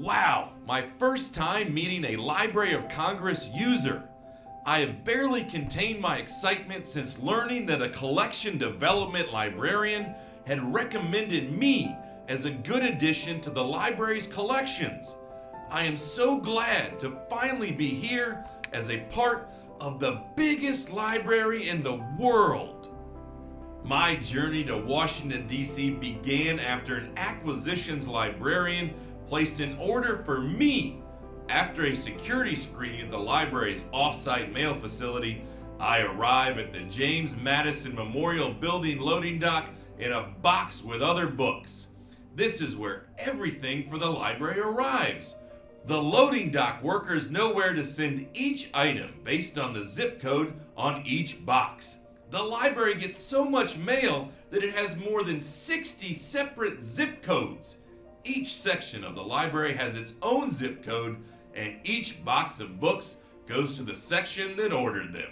Wow, my first time meeting a Library of Congress user. I have barely contained my excitement since learning that a collection development librarian had recommended me as a good addition to the library's collections. I am so glad to finally be here as a part of the biggest library in the world. My journey to Washington, D.C. began after an acquisitions librarian placed an order for me. After a security screening at the library's off-site mail facility, I arrive at the James Madison Memorial Building loading dock in a box with other books. This is where everything for the library arrives. The loading dock workers know where to send each item based on the zip code on each box. The library gets so much mail that it has more than 60 separate zip codes. Each section of the library has its own zip code, and each box of books goes to the section that ordered them.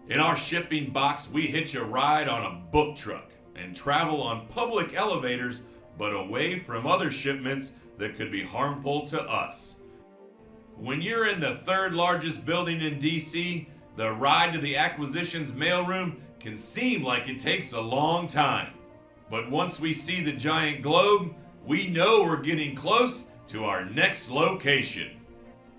In our shipping box, we hitch a ride on a book truck and travel on public elevators, but away from other shipments that could be harmful to us. When you're in the third largest building in DC, the ride to the acquisitions mailroom can seem like it takes a long time. But once we see the giant globe, we know we're getting close to our next location.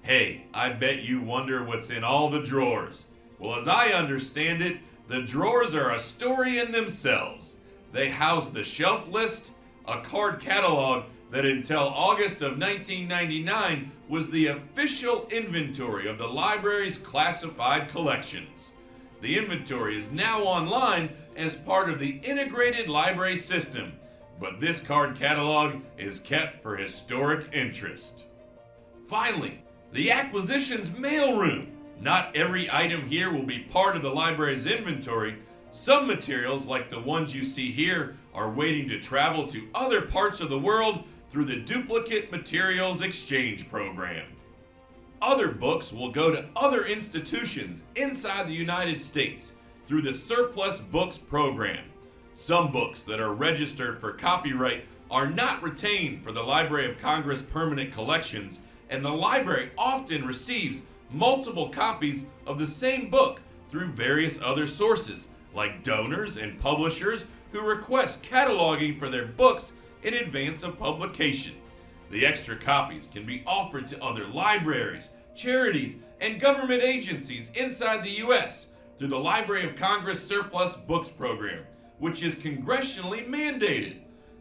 Hey, I bet you wonder what's in all the drawers. Well, as I understand it, the drawers are a story in themselves. They house the shelf list, a card catalog that until August of 1999 was the official inventory of the library's classified collections. The inventory is now online as part of the integrated library system, but this card catalog is kept for historic interest. Finally, the acquisitions mailroom. Not every item here will be part of the library's inventory. Some materials, like the ones you see here, are waiting to travel to other parts of the world through the Duplicate Materials Exchange Program. Other books will go to other institutions inside the United States through the Surplus Books Program. Some books that are registered for copyright are not retained for the Library of Congress permanent collections, and the library often receives multiple copies of the same book through various other sources, like donors and publishers who request cataloging for their books in advance of publication. The extra copies can be offered to other libraries, charities, and government agencies inside the U.S. through the Library of Congress Surplus Books Program, which is congressionally mandated.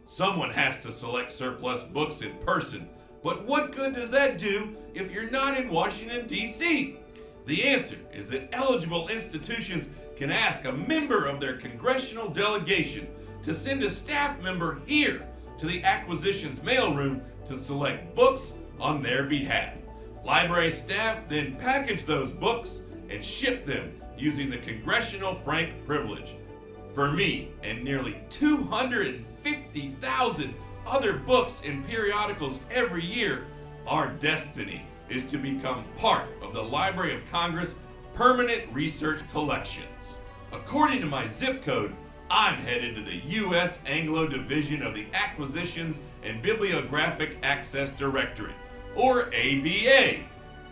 Someone has to select surplus books in person, but what good does that do if you're not in Washington, D.C.? The answer is that eligible institutions can ask a member of their congressional delegation to send a staff member here to the acquisitions mailroom to select books on their behalf. Library staff then package those books and ship them using the Congressional Frank Privilege. For me and nearly 250,000 other books and periodicals every year, our destiny is to become part of the Library of Congress permanent research collections. According to my zip code, I'm headed to the U.S. Anglo Division of the Acquisitions and Bibliographic Access Directorate, or ABA.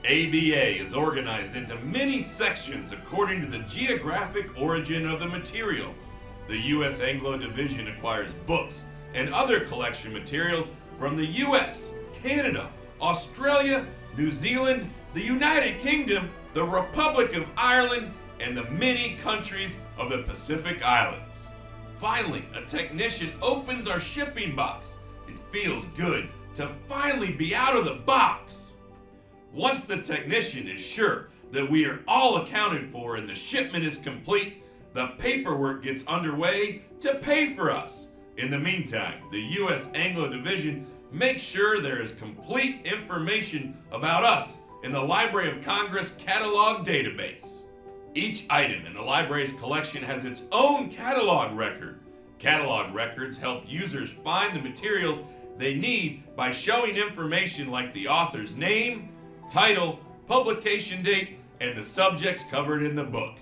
ABA is organized into many sections according to the geographic origin of the material. The U.S. Anglo Division acquires books and other collection materials from the U.S., Canada, Australia, New Zealand, the United Kingdom, the Republic of Ireland, and the many countries of the Pacific Islands. Finally, a technician opens our shipping box. It feels good to finally be out of the box. Once the technician is sure that we are all accounted for and the shipment is complete, the paperwork gets underway to pay for us. In the meantime, the U.S. Anglo Division makes sure there is complete information about us in the Library of Congress catalog database. Each item in the library's collection has its own catalog record. Catalog records help users find the materials they need by showing information like the author's name, title, publication date, and the subjects covered in the book.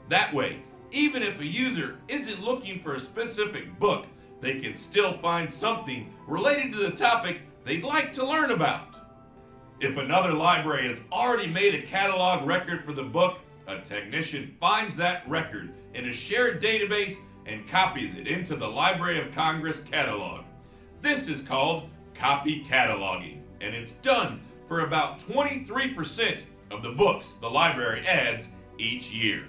That way, even if a user isn't looking for a specific book, they can still find something related to the topic they'd like to learn about. If another library has already made a catalog record for the book, a technician finds that record in a shared database and copies it into the Library of Congress catalog. This is called copy cataloging, and it's done for about 23% of the books the library adds each year.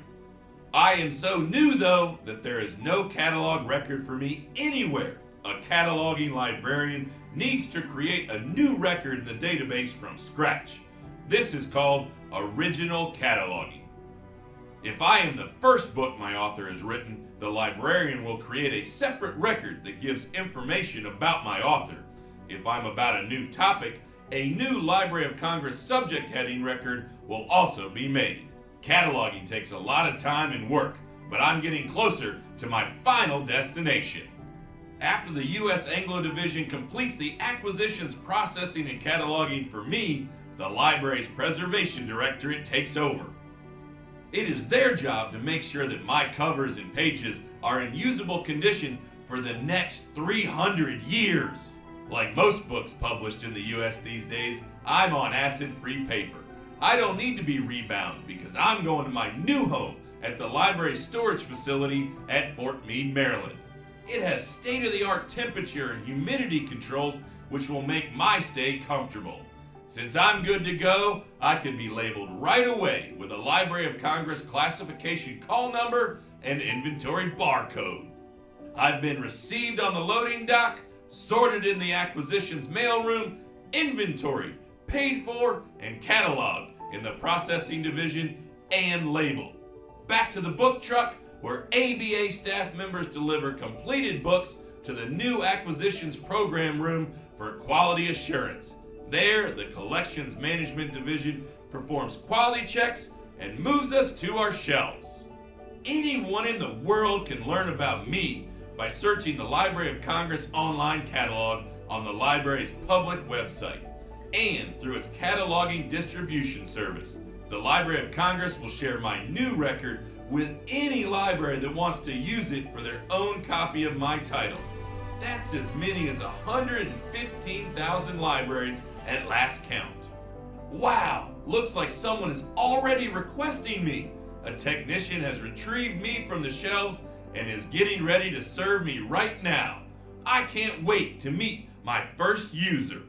I am so new, though, that there is no catalog record for me anywhere. A cataloging librarian needs to create a new record in the database from scratch. This is called original cataloging. If I am the first book my author has written, the librarian will create a separate record that gives information about my author. If I'm about a new topic, a new Library of Congress subject heading record will also be made. Cataloging takes a lot of time and work, but I'm getting closer to my final destination. After the U.S. Anglo Division completes the acquisitions, processing, and cataloging for me, the library's preservation directorate takes over. It is their job to make sure that my covers and pages are in usable condition for the next 300 years. Like most books published in the U.S. these days, I'm on acid-free paper. I don't need to be rebound because I'm going to my new home at the library's storage facility at Fort Meade, Maryland. It has state-of-the-art temperature and humidity controls which will make my stay comfortable. Since I'm good to go, I can be labeled right away with a Library of Congress classification call number and inventory barcode. I've been received on the loading dock, sorted in the acquisitions mailroom, inventoried, paid for, and cataloged in the processing division, and labeled. Back to the book truck, where ABA staff members deliver completed books to the new acquisitions program room for quality assurance. There, the collections management division performs quality checks and moves us to our shelves. Anyone in the world can learn about me by searching the Library of Congress online catalog on the library's public website and through its cataloging distribution service. The Library of Congress will share my new record with any library that wants to use it for their own copy of my title. That's as many as 115,000 libraries at last count. Wow, looks like someone is already requesting me. A technician has retrieved me from the shelves and is getting ready to serve me right now. I can't wait to meet my first user.